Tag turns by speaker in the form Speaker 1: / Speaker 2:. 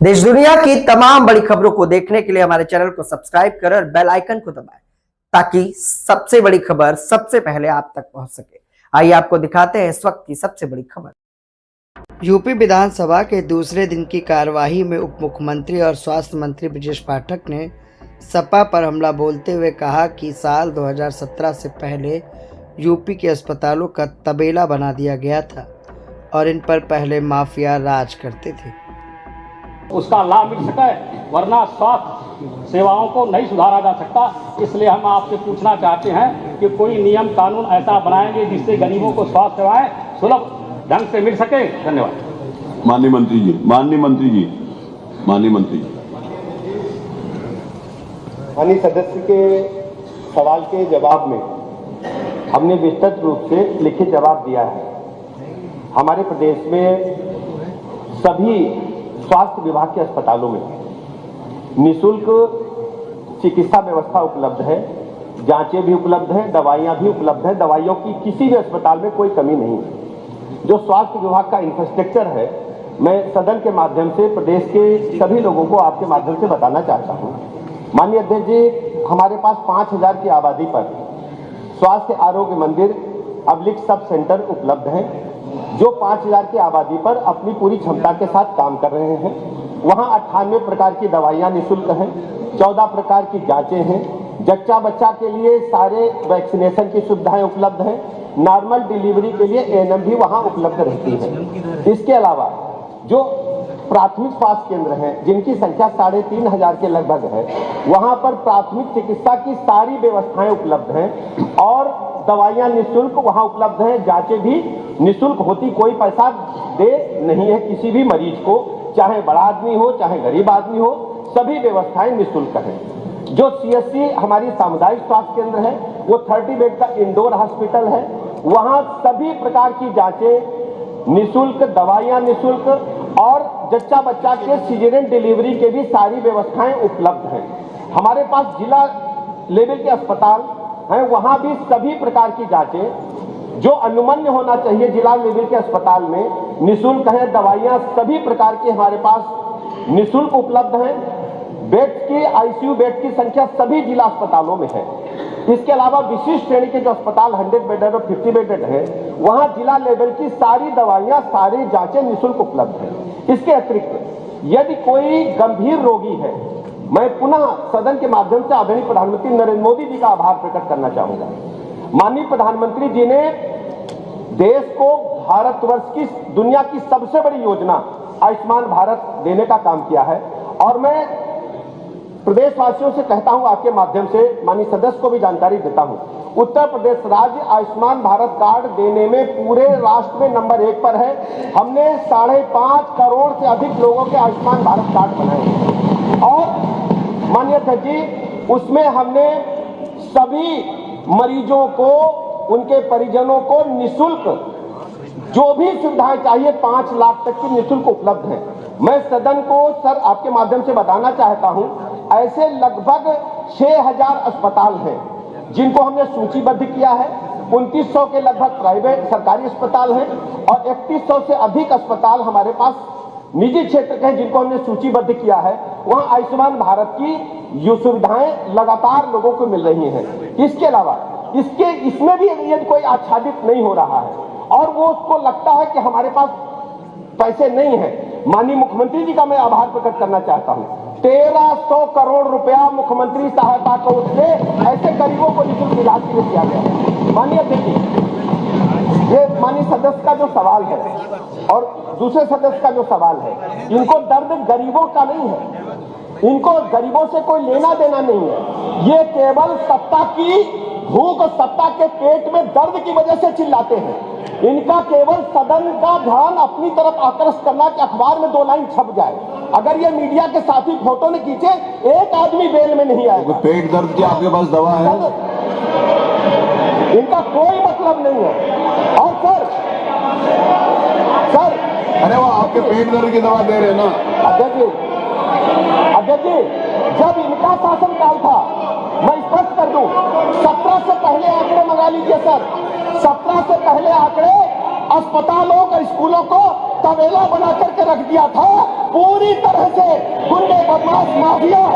Speaker 1: देश दुनिया की तमाम बड़ी खबरों को देखने के लिए हमारे चैनल को सब्सक्राइब करें और बेल आइकन को दबाएं ताकि सबसे बड़ी खबर सबसे पहले आप तक पहुंच सके। आइए आपको दिखाते हैं इस वक्त की सबसे बड़ी खबर। यूपी विधानसभा के दूसरे दिन की कार्यवाही में उप मुख्यमंत्री और स्वास्थ्य मंत्री ब्रजेश पाठक ने सपा पर हमला बोलते हुए कहा कि साल 2017 से पहले यूपी के अस्पतालों का तबेला बना दिया गया था और इन पर पहले माफिया राज करते थे।
Speaker 2: उसका लाभ मिल सके, वरना स्वास्थ्य सेवाओं को नहीं सुधारा जा सकता। इसलिए हम आपसे पूछना चाहते हैं कि कोई नियम कानून ऐसा बनाएंगे जिससे गरीबों को स्वास्थ्य सेवाएं सुलभ ढंग से मिल सके। धन्यवाद।
Speaker 3: माननीय मंत्री जी, माननीय मंत्री जी, माननीय मंत्री जी।
Speaker 4: माननीय सदस्य के सवाल के जवाब में हमने विस्तृत रूप से लिखित जवाब दिया है। हमारे प्रदेश में सभी स्वास्थ्य विभाग के अस्पतालों में निःशुल्क चिकित्सा व्यवस्था उपलब्ध है, जांचें भी उपलब्ध हैं, दवाइयां भी उपलब्ध हैं। दवाइयों की किसी भी अस्पताल में कोई कमी नहीं है। जो स्वास्थ्य विभाग का इंफ्रास्ट्रक्चर है, मैं सदन के माध्यम से प्रदेश के सभी लोगों को आपके माध्यम से बताना चाहता हूं। माननीय अध्यक्ष जी, हमारे पास 5000 की आबादी पर स्वास्थ्य आरोग्य मंदिर अब्लिक सब सेंटर उपलब्ध हैं, जो 5000 की आबादी पर अपनी पूरी क्षमता के साथ काम कर रहे हैं। वहां 98 प्रकार की दवाइयां निःशुल्क हैं, 14 प्रकार की जांचें हैं, जच्चा बच्चा के लिए सारे वैक्सीनेशन की सुविधाएं उपलब्ध हैं, नॉर्मल डिलीवरी के लिए एएनएम भी वहां उपलब्ध रहती है। इसके अलावा जो प्राथमिक स्वास्थ्य केंद्र हैं, जिनकी संख्या 3500 के लगभग है, वहां पर प्राथमिक चिकित्सा की सारी व्यवस्थाएं उपलब्ध हैं और दवाइयां निःशुल्क वहां उपलब्ध हैं, जांचें भी निःशुल्क होती, कोई पैसा दे नहीं है किसी भी मरीज को, चाहे बड़ा आदमी हो चाहे गरीब आदमी हो, सभी व्यवस्थाएं निःशुल्क हैं। जो सीएससी हमारी सामुदायिक स्वास्थ्य केंद्र है, वो 30 बेड का इंडोर हॉस्पिटल है, वहां सभी प्रकार की जांचें निःशुल्क, दवाइयां निःशुल्क और जच्चा बच्चा के सीजरियन डिलीवरी के भी सारी व्यवस्थाएं उपलब्ध हैं। हमारे पास जिला लेवल के अस्पताल हैं, वहां भी सभी प्रकार की जांचें जो अनुमन्य होना चाहिए जिला लेवल के अस्पताल में निःशुल्क है। दवाइयां सभी प्रकार की हमारे पास निःशुल्क उपलब्ध हैं। बेड्स की, आईसीयू बेड की संख्या सभी जिला अस्पतालों में है। इसके अलावा विशिष्ट श्रेणी के जो अस्पताल 100 बेडेड और 50 बेडेड है, वहां जिला लेवल की सारी दवाइयां, सारी जांचें निःशुल्क उपलब्ध है। इसके अतिरिक्त यदि कोई गंभीर रोगी है, मैं पुनः सदन के माध्यम से आदरणीय प्रधानमंत्री नरेंद्र मोदी जी का आभार प्रकट करना चाहूंगा। माननीय प्रधानमंत्री जी ने देश को भारतवर्ष की दुनिया की सबसे बड़ी योजना आयुष्मान भारत देने का काम किया है और मैं प्रदेशवासियों से कहता हूं, आपके माध्यम से माननीय सदस्य को भी जानकारी देता हूं, उत्तर प्रदेश राज्य आयुष्मान भारत कार्ड देने में पूरे राष्ट्र में नंबर 1 पर है। हमने 5.5 करोड़ से अधिक लोगों के आयुष्मान भारत कार्ड बनाए और माननीय अध्यक्ष जी, उसमें हमने सभी मरीजों को, उनके परिजनों को निःशुल्क जो भी सुविधाएं चाहिए 5 लाख तक की निःशुल्क उपलब्ध है। मैं सदन को सर आपके माध्यम से बताना चाहता हूं, ऐसे लगभग 6000 अस्पताल हैं जिनको हमने सूचीबद्ध किया है। 2900 के लगभग प्राइवेट सरकारी अस्पताल हैं और 3100 से अधिक अस्पताल हमारे पास निजी क्षेत्र के हैं जिनको हमने सूचीबद्ध किया है। वहां आयुष्मान भारत की ये सुविधाएं लगातार लोगों को मिल रही हैं। इसके अलावा इसमें भी यदि कोई आच्छादित नहीं हो रहा है और वो उसको लगता है कि हमारे पास पैसे नहीं है, माननीय मुख्यमंत्री जी का मैं आभार प्रकट करना चाहता हूं। 1300 करोड़ रुपया मुख्यमंत्री सहायता कोष से ऐसे गरीबों को निःशुल्क इलाज के लिए किया गया। माननीय अध्यक्ष, ये माननीय सदस्य का जो सवाल है और दूसरे सदस्य का जो सवाल है, इनको दर्द गरीबों का नहीं है, इनको गरीबों से कोई लेना देना नहीं है। ये केवल सत्ता की भूख, सत्ता के पेट में दर्द की वजह से चिल्लाते हैं। इनका केवल सदन का ध्यान अपनी तरफ आकर्षित करना कि अखबार में 2 लाइन छप जाए। अगर ये मीडिया के साथी फोटो न खींचे, एक आदमी बेल में नहीं आएगा।
Speaker 3: पेट दर्द की आपके पास दवा है?
Speaker 4: इनका कोई मतलब नहीं है। और सर
Speaker 3: अरे वो आपके पेट दर्द की दवा दे रहे हैं ना।
Speaker 4: अध्यक्ष जी, जब इनका शासनकाल था, मैं स्पष्ट कर दूं, 17 से पहले आंकड़े मंगा लीजिए सर, 17 से पहले आंकड़े अस्पतालों और स्कूलों को तबेला बना करके रख दिया था। पूरी तरह से गुंडे बदमाश माफिया